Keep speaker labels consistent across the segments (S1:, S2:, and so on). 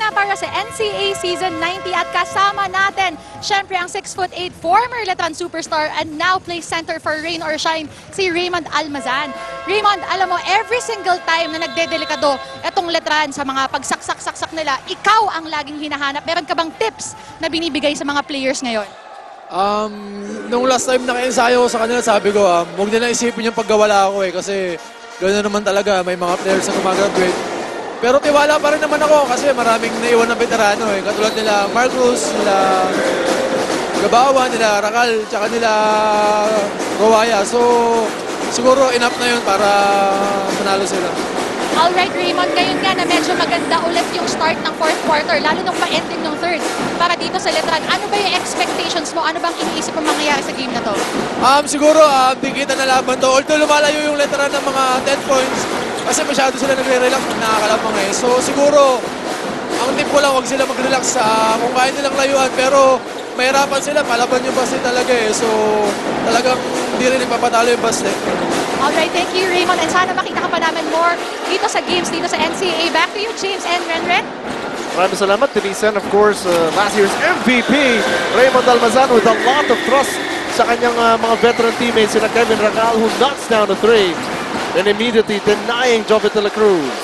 S1: na para sa NCAA Season 90 at kasama natin, syempre ang 6'8" former Letran superstar and now plays center for Rain or Shine, si Raymond Almazan. Raymond, alam mo, every single time na nagdedelikado itong Letran sa mga pagsaksak-saksak nila, ikaw ang laging hinahanap. Meron ka bang tips na binibigay sa mga players ngayon?
S2: Nung last time naka-ensayo sa kanila, sabi ko, huwag nila isipin yung paggawala ako kasi gano'n naman talaga, may mga players na gumagraduate. Pero tiwala pa rin naman ako kasi maraming naiwan ng veterano Katulad nila Marcos, nila Gabawan, nila Rakal, tsaka nila Rowaya. So, siguro enough na yun para manalo sila.
S1: Alright, Raymond, ngayon nga na medyo maganda ulit yung start ng fourth quarter, lalo nung pa-ending ng third. Para dito sa Letran, ano ba yung expectations mo? Ano bang iniisip mo mangyayari sa game na to?
S2: Siguro, bigita na laban to. Although lumalayo yung Letran ng mga 10 points, kasi masyado sila nagre-relax pag nakakalapang So siguro, ang tip ko lang, huwag sila mag-relax kung kaya nilang layuan. Pero mahirapan sila, palaban yung basket talaga So talagang hindi rin ipapatalo yung basket.
S1: Alright, thank you, Raymond. And sana makita ka pa namin more dito sa games, dito sa NCAA. Back to you, James and Renren.
S3: Maraming salamat, Denise. And of course, last year's MVP, Raymond Almazan, with a lot of trust sa kanyang mga veteran teammates, sila Kevin Rakal, who knocks down the three. And immediately denying Jovit de la Cruz.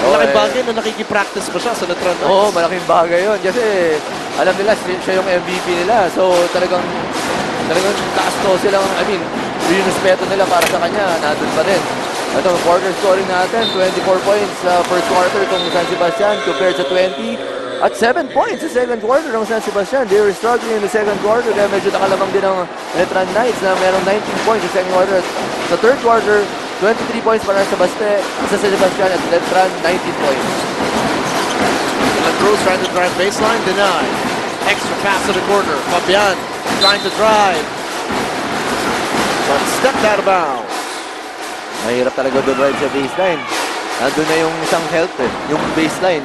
S3: Malaking bagay na nakikipractice pa siya sa Letran.
S4: Oo, malaking bagay yun. Kasi alam nila, siya yung MVP nila. So talagang taas to silang, yung respeto nila para sa kanya, nandun pa din. Ito, quarter scoring natin, 24 points sa first quarter itong San Sebastian compared sa 20. At 7 points sa second quarter ng San Sebastian. They were struggling in the second quarter kaya medyo nakalamang din ang Letran Knights na merong 19 points sa second quarter. Sa third quarter, 23 points para sa San Sebastian at Letran 19 points.
S3: De la Cruz trying to drive baseline, denied. Extra pass to the corner. Fabian trying to drive. But stepped out of bounds.
S4: Mahirap talaga doon ride sa baseline. Nandun na yung isang health yung baseline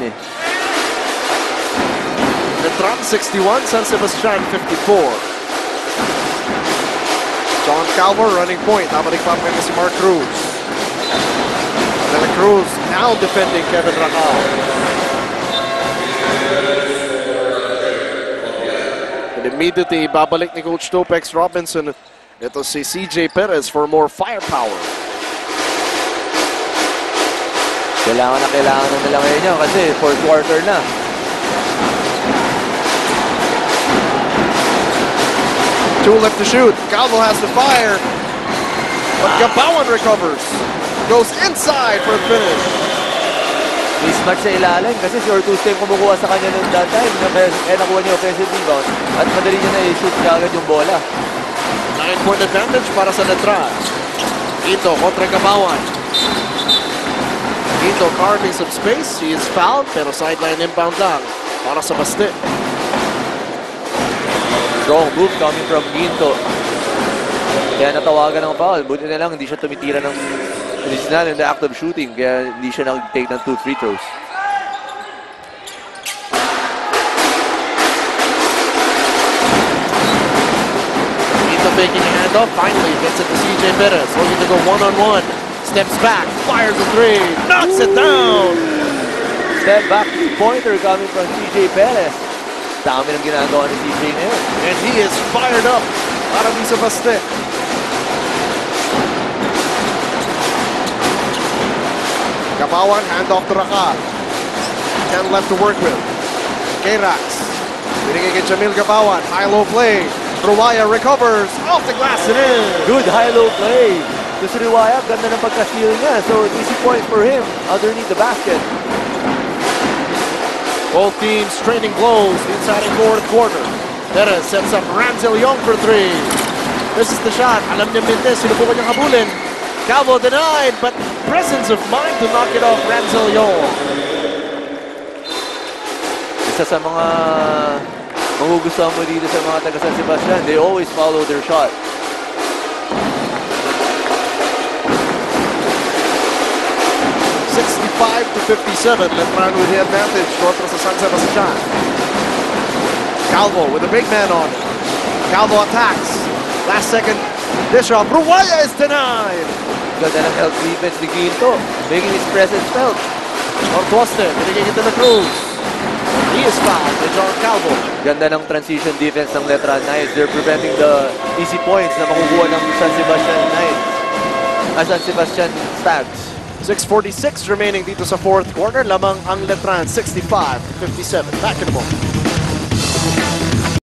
S3: Letran 61, San Sebastian 54. John Calvo running point. Nabalik pa rin si Mark Cruz. De la Cruz now defending Kevin Rakal. And immediately babalik ni Coach Topex Robinson. Ito si CJ Perez for more firepower.
S4: Kailangan na nila ngayon yan kasi fourth quarter na.
S3: Two left to shoot. Calvo has to fire. But Gabawan recovers. Goes inside for the finish.
S4: Mismatch sa ilalim kasi si Ortuzco yung kumukuha sa kanya noong that time. Nakuha niya offensive rebound at madali niya na i-shoot niya agad yung bola.
S3: 9-point advantage para sa Letran. Ito kontra Gabawan. Ito carving some space. He is fouled pero sideline inbound lang para sa Baste.
S4: Strong move coming from Ginto. Kaya natawagan ng foul. Buti na lang hindi siya tumitira ng original in the act of shooting. Kaya hindi siya nag-take ng 2 free throws.
S3: Ito faking a handoff. Finally gets it to CJ Perez. Looking to go one-on-one. Steps back. Fires a three. Knocks it down.
S4: Step back 2-pointer coming from CJ Perez. Dami ng ginagawa ni CJ ngayon.
S3: And he is fired up para di sa Baste. Gabawan, handoff to Rakal. 10 left to work with. K-Rax. Binigay kay Jamil Gabawan. High-low play. Ruwaya recovers. Off the glass and in.
S4: Good high-low play. Gusto ni Ruwaya, ganda ng pagka-steal niya. So, easy point for him underneath the basket.
S3: Both teams trading blows inside the fourth quarter. Perez sets up Ranzel Young for three. This is the shot. Alam niya Mintes, sinubukan niyang habulin. Calvo denied, but presence of mind to knock it off Ranzel Young.
S4: Isa sa mga magugustuhan mo dito sa mga taga San Sebastian, they always follow their shot.
S3: To 57, Letran with the advantage contra sa San Sebastian. Calvo with a big man on it. Calvo attacks. Last second dish off. Ruwaya is denied.
S4: Ganda ng help defense ni Ginto, making his presence felt.
S3: Ortuaste, binigay kay De la Cruz. is fouled by John Calvo.
S4: Ganda ng transition defense ng Letran Knights. They're preventing the easy points na makukuha ng San Sebastian Knights. San Sebastian Stags.
S3: 6:46 remaining dito sa fourth quarter. Lamang ang Letran, 65-57. Back in a moment.